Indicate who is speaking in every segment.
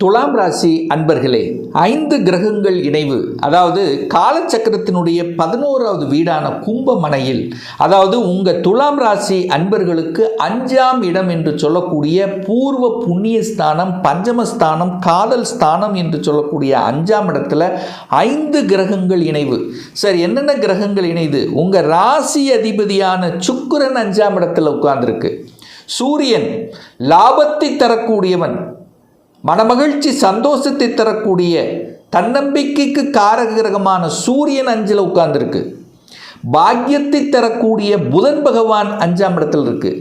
Speaker 1: துலாம் ராசி அன்பர்களே, 5 கிரகங்கள் இணைவு, அதாவது காலச்சக்கரத்தினுடைய 11வது வீடான கும்பமனையில், அதாவது உங்கள் துலாம் ராசி அன்பர்களுக்கு 5ஆம் இடம் என்று சொல்லக்கூடிய பூர்வ புண்ணிய ஸ்தானம், பஞ்சமஸ்தானம், காதல் ஸ்தானம் என்று சொல்லக்கூடிய 5ஆம் இடத்துல 5 கிரகங்கள் இணைவு. சரி, என்னென்ன கிரகங்கள் இணைது? உங்கள் ராசி அதிபதியான சுக்கிரன் 5ஆம் இடத்துல உட்கார்ந்துருக்கு. சூரியன் லாபத்தை தரக்கூடியவன், மனமகிழ்ச்சி சந்தோஷத்தை தரக்கூடிய தன்னம்பிக்கைக்கு காரக கிரகமான சூரியன் 5ல் உட்கார்ந்துருக்கு. பாக்கியத்தை தரக்கூடிய புதன் பகவான் 5ஆம் இடத்தில் இருக்கு.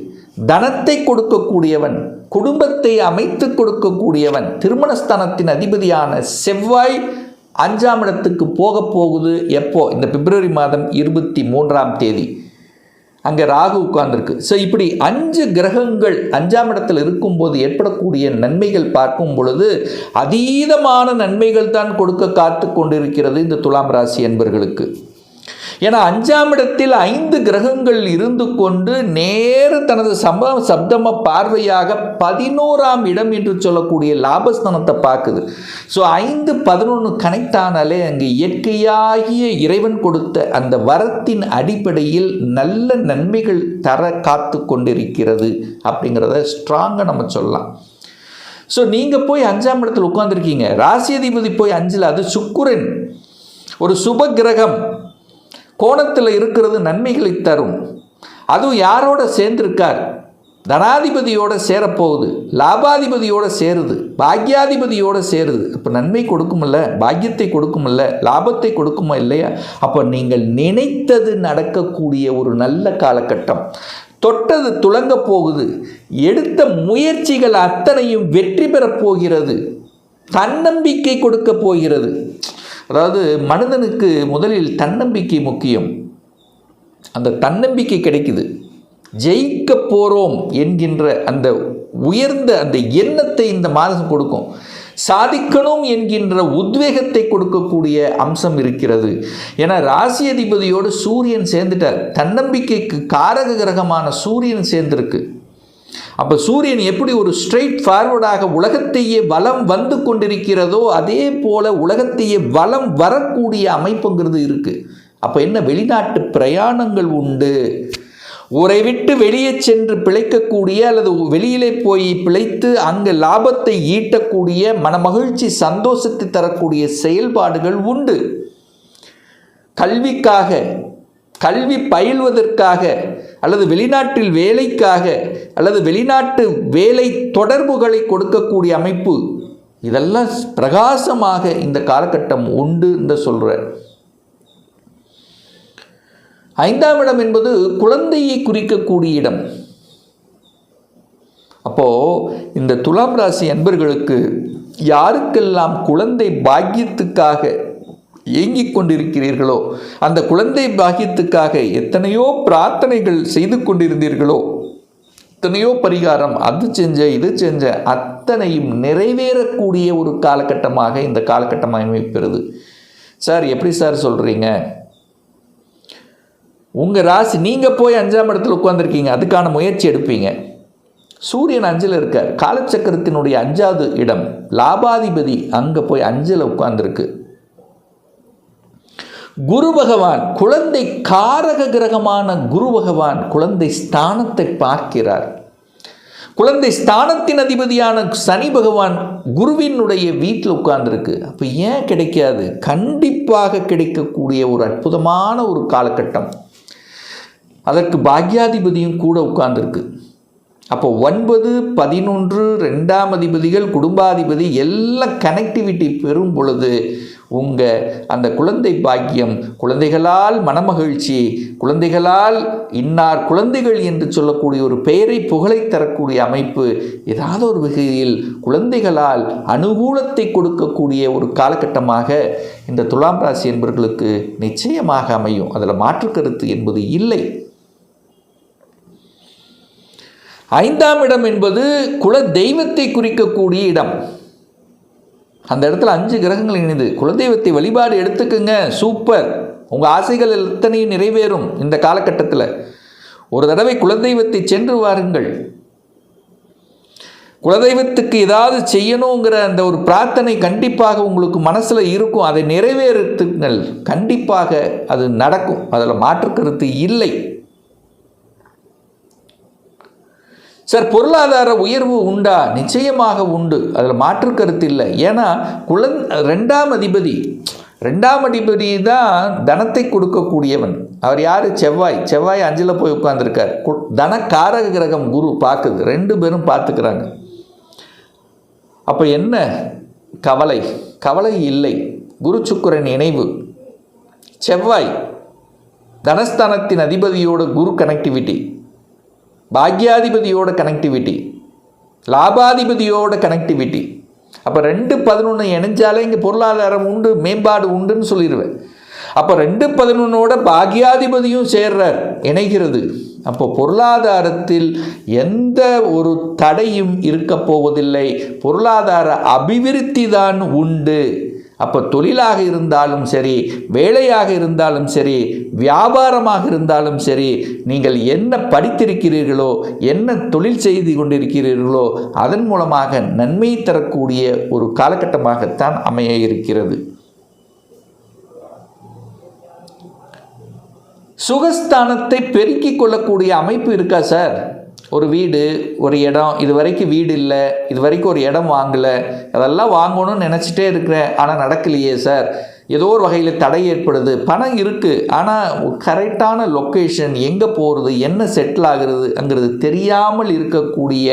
Speaker 1: தனத்தை கொடுக்கக்கூடியவன், குடும்பத்தை அமைத்து கொடுக்கக்கூடியவன், திருமணஸ்தானத்தின் அதிபதியான செவ்வாய் 5ஆம் இடத்துக்கு போகுது. எப்போ? இந்த பிப்ரவரி மாதம் 23ஆம் தேதி. அங்கே ராகு உட்கார்ந்துருக்கு. ஸோ இப்படி 5 கிரகங்கள் 5ஆம் இடத்தில் இருக்கும்போது ஏற்படக்கூடிய நன்மைகள் பார்க்கும் பொழுது அதீதமான நன்மைகள் தான் கொடுக்க காத்து கொண்டிருக்கிறது இந்த துலாம் ராசி என்பர்களுக்கு. ஏன்னா 5ஆம் இடத்தில் 5 கிரகங்கள் இருந்து கொண்டு நேர தனது சப்தம பார்வையாக 11ஆம் இடம் என்று சொல்லக்கூடிய லாபஸ்தானத்தை பார்க்குது. ஸோ 5, 11 கனெக்ட் ஆனாலே அங்கே இயற்கையாகிய இறைவன் கொடுத்த அந்த வரத்தின் அடிப்படையில் நல்ல நன்மைகள் தர காத்து கொண்டிருக்கிறது அப்படிங்கிறத ஸ்ட்ராங்காக நம்ம சொல்லலாம். ஸோ நீங்கள் போய் 5ஆம் இடத்தில் உட்கார்ந்துருக்கீங்க, ராசி அதிபதி போய் 5ல், அது சுக்கிரன், ஒரு சுப கிரகம் கோணத்தில் இருக்கிறது, நன்மைகளை தரும். அதுவும் யாரோட சேர்ந்திருக்கார்? தனாதிபதியோட சேரப்போகுது, லாபாதிபதியோட சேருது, பாக்யாதிபதியோட சேருது. அப்போ நன்மை கொடுக்குமில்ல, பாக்கியத்தை கொடுக்குமில்ல, லாபத்தை கொடுக்குமா இல்லையா? அப்போ நீங்கள் நினைத்தது நடக்கக்கூடிய ஒரு நல்ல காலகட்டம். தொட்டது துலங்க போகுது. எடுத்த முயற்சிகள் அத்தனையும் வெற்றி பெறப் போகிறது. தன்னம்பிக்கை கொடுக்க போகிறது. அதாவது மனிதனுக்கு முதலில் தன்னம்பிக்கை முக்கியம். அந்த தன்னம்பிக்கை கிடைக்குது, ஜெயிக்க போகிறோம் என்கின்ற அந்த உயர்ந்த அந்த எண்ணத்தை இந்த மாதம் கொடுக்கும். சாதிக்கணும் என்கின்ற உத்வேகத்தை கொடுக்கக்கூடிய அம்சம் இருக்கிறது. ஏன்னா ராசி அதிபதியோடு சூரியன் சேர்ந்துட்டார். தன்னம்பிக்கைக்கு காரக கிரகமான சூரியன் சேர்ந்திருக்கு. அப்போ சூரியன் எப்படி ஒரு ஸ்ட்ரெயிட் ஃபார்வர்டாக உலகத்தையே வலம் வந்து கொண்டிருக்கிறதோ அதே போல உலகத்தையே வலம் வரக்கூடிய அமைப்புங்கிறது இருக்குது. அப்போ என்ன? வெளிநாட்டு பிரயாணங்கள் உண்டு. ஊரை விட்டு வெளியே சென்று பிழைக்கக்கூடிய அல்லது வெளியிலே போய் பிழைத்து அங்கு லாபத்தை ஈட்டக்கூடிய, மனமகிழ்ச்சி சந்தோஷத்தை தரக்கூடிய செயல்பாடுகள் உண்டு. கல்விக்காக, கல்வி பயில்வதற்காக, அல்லது வெளிநாட்டில் வேலைக்காக, அல்லது வெளிநாட்டு வேலை தொடர்புகளை கொடுக்கக்கூடிய அமைப்பு, இதெல்லாம் பிரகாசமாக இந்த காலகட்டம் உண்டு என்று சொல்கிறார். 5ஆம் இடம் என்பது குழந்தையை குறிக்கக்கூடிய இடம். அப்போது இந்த துலாம் ராசி அன்பர்களுக்கு யாருக்கெல்லாம் குழந்தை பாக்கியத்துக்காக ஏங்கிக் கொண்டிருக்கிறீர்களோ, அந்த குழந்தை பாக்கியத்துக்காக எத்தனையோ பிரார்த்தனைகள் செய்து கொண்டிருந்தீர்களோ, எத்தனையோ பரிகாரம், அது செஞ்ச இது செஞ்ச அத்தனையும் நிறைவேறக்கூடிய ஒரு காலகட்டமாக இந்த காலகட்டம் அமைப்பெறுது. சார், எப்படி சார் சொல்கிறீங்க? உங்கள் ராசி, நீங்கள் போய் 5ஆம் இடத்துல உட்காந்துருக்கீங்க, அதுக்கான முயற்சி எடுப்பீங்க. சூரியன் 5ல் இருக்கார். காலச்சக்கரத்தினுடைய 5வது இடம், லாபாதிபதி அங்கே போய் 5ல் உட்கார்ந்துருக்கு. குரு பகவான், குழந்தை காரக கிரகமான குரு பகவான் குழந்தை ஸ்தானத்தை பார்க்கிறார். குழந்தை ஸ்தானத்தின் அதிபதியான சனி பகவான் குருவினுடைய வீட்டில் உட்கார்ந்துருக்கு. அப்போ ஏன் கிடைக்காது? கண்டிப்பாக கிடைக்கக்கூடிய ஒரு அற்புதமான ஒரு காலகட்டம். அதற்கு பாக்யாதிபதியும் கூட உட்கார்ந்துருக்கு. அப்போ 9, 11, 2ஆம் அதிபதிகள், குடும்பாதிபதி எல்லாம் கனெக்டிவிட்டி பெறும் பொழுது உங்கள் அந்த குழந்தை பாக்கியம், குழந்தைகளால் மனமகிழ்ச்சி, குழந்தைகளால் இன்னார் குழந்தைகள் என்று சொல்லக்கூடிய ஒரு பெயரை புகழை தரக்கூடிய அமைப்பு, ஏதாவது ஒரு வகையில் குழந்தைகளால் அனுகூலத்தை கொடுக்கக்கூடிய ஒரு காலகட்டமாக இந்த துலாம் ராசி என்பவர்களுக்கு நிச்சயமாக அமையும். அதில் மாற்று கருத்து என்பது இல்லை. 5ஆம் இடம் என்பது குல தெய்வத்தை குறிக்கக்கூடிய இடம். அந்த இடத்துல 5 கிரகங்கள் இணைந்து குலதெய்வத்தை வழிபாடு எடுத்துக்குங்க. சூப்பர். உங்கள் ஆசைகள் எத்தனையும் நிறைவேறும் இந்த காலகட்டத்தில். ஒரு தடவை குலதெய்வத்தை சென்று வாருங்கள். குலதெய்வத்துக்கு ஏதாவது செய்யணுங்கிற அந்த ஒரு பிரார்த்தனை கண்டிப்பாக உங்களுக்கு மனசில் இருக்கும். அதை நிறைவேற்றுங்கள், கண்டிப்பாக அது நடக்கும், அதில் மாற்றுக்கருத்து இல்லை. சார் பொருளாதார உயர்வு உண்டா? நிச்சயமாக உண்டு, அதில் மாற்றுக்கருத்து இல்லை. ஏன்னா ரெண்டாம் அதிபதி தான் தனத்தை கொடுக்கக்கூடியவன். அவர் யார்? செவ்வாய். 5ல் போய் உட்கார்ந்துருக்கார். தனக்காரக கிரகம் குரு பார்க்குது, 2 பேரும் பார்த்துக்கிறாங்க. அப்போ என்ன கவலை இல்லை. குரு சுக்கிரன் இணைவு, செவ்வாய் தனஸ்தானத்தின் அதிபதியோட குரு கனெக்டிவிட்டி, பாக்யாதிபதியோட கனெக்டிவிட்டி, லாபாதிபதியோட கனெக்டிவிட்டி. அப்போ 2-11 இணைஞ்சாலே இங்கே பொருளாதாரம் உண்டு, மேம்பாடு உண்டுன்னு சொல்லிடுவேன். அப்போ 2-11ஓட பாக்யாதிபதியும் சேர்றார், இணைகிறது. அப்போ பொருளாதாரத்தில் எந்த ஒரு தடையும் இருக்க போவதில்லை, பொருளாதார அபிவிருத்தி தான் உண்டு. அப்போ தொழிலாக இருந்தாலும் சரி, வேலையாக இருந்தாலும் சரி, வியாபாரமாக இருந்தாலும் சரி, நீங்கள் என்ன படித்திருக்கிறீர்களோ, என்ன தொழில் செய்து கொண்டிருக்கிறீர்களோ, அதன் மூலமாக நன்மை தரக்கூடிய ஒரு காலகட்டமாகத்தான் அமைய இருக்கிறது. சுகஸ்தானத்தை பெருக்கிக் கொள்ளக்கூடிய அமைப்பு இருக்கா சார்? ஒரு வீடு, ஒரு இடம், இது வரைக்கும் வீடு இல்லை, இது வரைக்கும் ஒரு இடம் வாங்கலை, அதெல்லாம் வாங்கணும்னு நினச்சிட்டே இருக்கிறேன், ஆனால் நடக்கலையே சார், ஏதோ ஒரு வகையில் தடை ஏற்படுது. பணம் இருக்குது, ஆனால் கரெக்டான லொக்கேஷன், எங்கே போகிறது, என்ன செட்டில் ஆகுறதுங்கிறது தெரியாமல் இருக்கக்கூடிய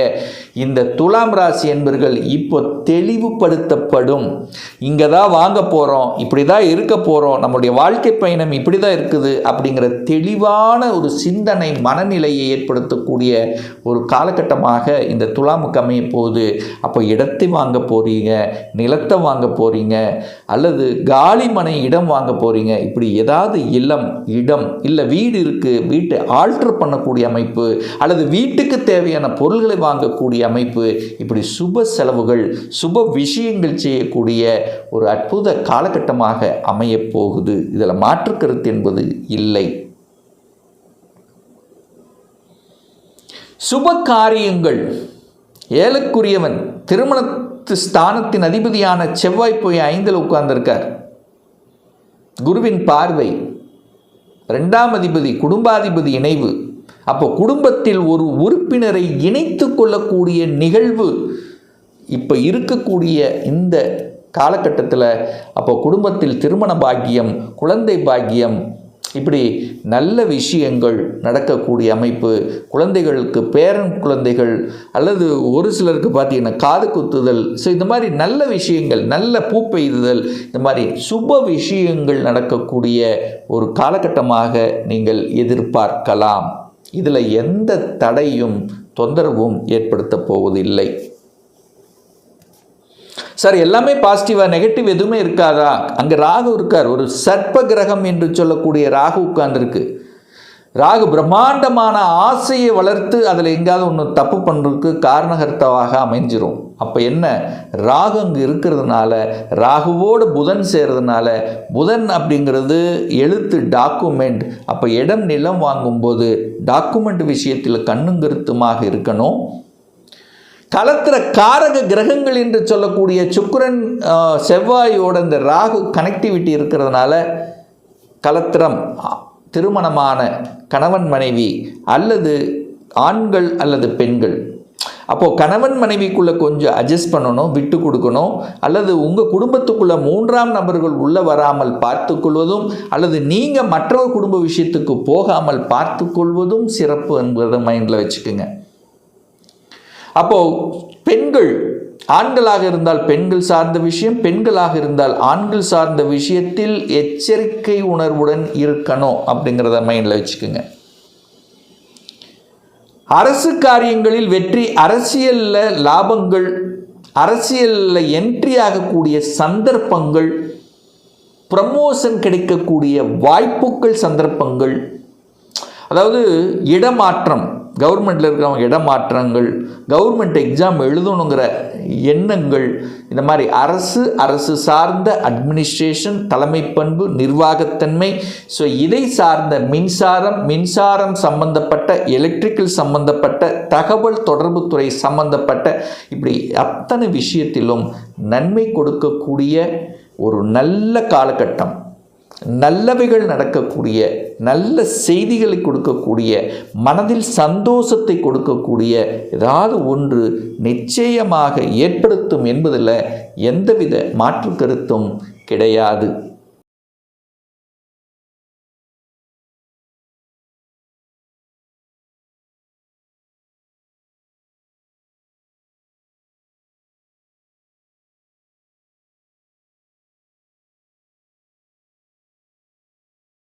Speaker 1: இந்த துலாம் ராசி என்பர்கள் இப்போ தெளிவுபடுத்தப்படும். இங்கே தான் வாங்க போகிறோம், இப்படி தான் இருக்க போகிறோம், நம்முடைய வாழ்க்கை பயணம் இப்படி தான் இருக்குது அப்படிங்கிற தெளிவான ஒரு சிந்தனை மனநிலையை ஏற்படுத்தக்கூடிய ஒரு காலகட்டமாக இந்த துலாமுக்கு அமைய போகுது. அப்போ இடத்தை வாங்க போகிறீங்க, நிலத்தை வாங்க போகிறீங்க, அல்லது காலிமனை இடம் வாங்க போகிறீங்க. இப்படி ஏதாவது இடம் இல்லை வீடு இருக்குது, வீட்டை ஆல்டர் பண்ணக்கூடிய அமைப்பு, அல்லது வீட்டுக்கு தேவையான பொருள்களை வாங்கக்கூடிய அமைப்பு, இப்படி சுப செலவுகள், சுப விஷயங்கள் செய்யக்கூடிய ஒரு அற்புத காலகட்டமாக அமைய போகுது. இதில் மாற்றுக்கருத்து என்பது இல்லை. சுப காரியங்கள், ஏழுக்குரியவன் திருமணத்து ஸ்தானத்தின் அதிபதியான செவ்வாய் போய் 5ல் உட்கார்ந்திருக்கார். குருவின் பார்வை, 2ஆம் அதிபதி குடும்பாதிபதி இணைவு. அப்போ குடும்பத்தில் ஒரு உறுப்பினரை இணைத்து கொள்ளக்கூடிய நிகழ்வு இப்போ இருக்கக்கூடிய இந்த காலகட்டத்தில், அப்போ குடும்பத்தில் திருமண பாக்கியம், குழந்தை பாக்கியம், இப்படி நல்ல விஷயங்கள் நடக்கக்கூடிய அமைப்பு. குழந்தைகளுக்கு பேரன் குழந்தைகள், அல்லது ஒரு சிலருக்கு பார்த்தீங்கன்னா காது குத்துதல், ஸோ இந்த மாதிரி நல்ல விஷயங்கள், நல்ல பூ பெய்துதல், இந்த மாதிரி சுப விஷயங்கள் நடக்கக்கூடிய ஒரு காலகட்டமாக நீங்கள் எதிர்பார்க்கலாம். இதில் எந்த தடையும் தொந்தரவும் ஏற்படுத்த போவதில்லை. சார் எல்லாமே பாசிட்டிவாக, நெகட்டிவ் எதுவுமே இருக்காதா? அங்கே ராகு இருக்கார், ஒரு சர்ப்ப கிரகம் என்று சொல்லக்கூடிய ராகு உட்கார்ந்துருக்கு. ராகு பிரம்மாண்டமான ஆசையை வளர்த்து அதில் எங்கேயாவது ஒன்று தப்பு பண்ணுறதுக்கு காரணகர்த்தாவாக அமைஞ்சிரும். அப்போ என்ன, ராகு அங்கே இருக்கிறதுனால, ராகுவோடு புதன் சேர்றதுனால, புதன் அப்படிங்கிறது எழுத்து, டாக்குமெண்ட். அப்போ இடம் நிலம் வாங்கும்போது டாக்குமெண்ட் விஷயத்தில் கண்ணும் கருத்துமாக இருக்கணும். கலத்திர காரக கிரகங்கள் என்று சொல்லக்கூடிய சுக்கிரன் செவ்வாயோட இந்த ராகு கனெக்டிவிட்டி இருக்கிறதுனால, கலத்திரம் திருமணமான கணவன் மனைவி, அல்லது ஆண்கள் அல்லது பெண்கள், அப்போது கணவன் மனைவிக்குள்ளே கொஞ்சம் அட்ஜஸ்ட் பண்ணணும், விட்டு கொடுக்கணும், அல்லது உங்கள் குடும்பத்துக்குள்ளே 3ஆம் நபர்கள் உள்ளே வராமல் பார்த்து கொள்வதும், அல்லது நீங்கள் மற்றவர் குடும்ப விஷயத்துக்கு போகாமல் பார்த்து கொள்வதும் சிறப்பு என்பதை மைண்டில் வச்சுக்கோங்க. அப்போது பெண்கள், ஆண்களாக இருந்தால் பெண்கள் சார்ந்த விஷயம், பெண்களாக இருந்தால் ஆண்கள் சார்ந்த விஷயத்தில் எச்சரிக்கை உணர்வுடன் இருக்கணும் அப்படிங்கிறத மைண்டில் வச்சுக்கோங்க. அரசு காரியங்களில் வெற்றி, அரசியலில் லாபங்கள், அரசியலில் என்ட்ரி ஆகக்கூடிய சந்தர்ப்பங்கள், ப்ரமோஷன் கிடைக்கக்கூடிய வாய்ப்புகள், சந்தர்ப்பங்கள், அதாவது இடமாற்றம், கவர்மெண்ட்டில் இருக்கிறவங்க இடமாற்றங்கள், கவர்மெண்ட் எக்ஸாம் எழுதணுங்கிற எண்ணங்கள், இந்த மாதிரி அரசு சார்ந்த அட்மினிஸ்ட்ரேஷன், தலைமை பண்பு, நிர்வாகத்தன்மை, ஸோ இதை சார்ந்த மின்சாரம் சம்பந்தப்பட்ட, எலக்ட்ரிக்கல் சம்பந்தப்பட்ட, தகவல் தொடர்புத்துறை சம்பந்தப்பட்ட, இப்படி அத்தனை விஷயத்திலும் நன்மை கொடுக்கக்கூடிய ஒரு நல்ல காலகட்டம். நல்லவைகள் நடக்கக்கூடிய, நல்ல செய்திகளை கொடுக்கக்கூடிய, மனதில் சந்தோஷத்தை கொடுக்கக்கூடிய ஏதாவது ஒன்று நிச்சயமாக ஏற்படுத்தும் என்பதில் எந்தவித மாற்று கருத்தும் கிடையாது.